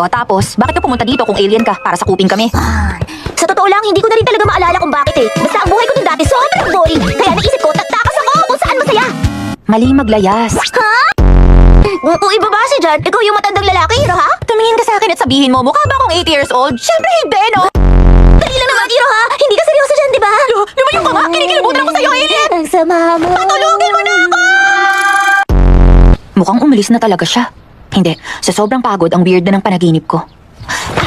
O tapos, bakit ka pumunta dito kung alien ka para sakupin kami? Sa totoo lang, hindi ko na rin talaga maalala kung bakit eh. Basta ang buhay ko dun dati sobrang boring. Kaya naisip ko, tagtakas ako kung saan masaya. Mali maglayas. Ha? Kung iba ba si Jan, ikaw yung matandang lalaki, Hiro, ha? Tumingin ka sa akin at sabihin mo, mukha ba akong 80 years old? Siyempre hindi, no? Dali lang naman, Hiro, ha? Hindi ka seryoso dyan, di ba? Lumayo ka nga! Kinikilabutan ako sa'yo, alien! Ang sama mo. Patulugin mo na ako! Mukhang umalis na talaga siya. Hindi, sa sobrang pagod ang weird na ng panaginip ko.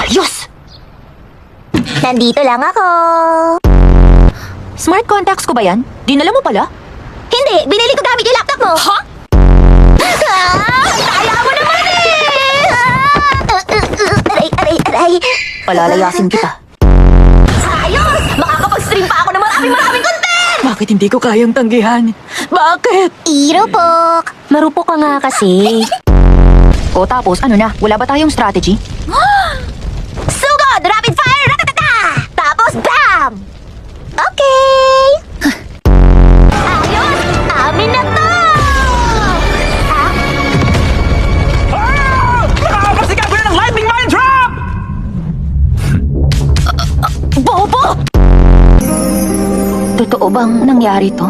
Ayos! Nandito lang ako. Smart contacts ko ba yan? Dinala mo pala? Hindi, binili ko gamit yung laptop mo. Ha? Kaya mo naman eh! Aray. Palalayasin kita. Ayos! Makakapag-stream pa ako ng maraming content! Bakit hindi ko kayang tanggihan? Bakit? Irupok! Marupok ka nga kasi. O tapos, ano na? Wala ba tayong strategy? Sugod! Rapid fire! Ratatata! Tapos bam! Okay! Ayos! Amin na to! Nakakapasigaw ko na ng lightning mine trap! Bobo! Totoo bang nangyari to?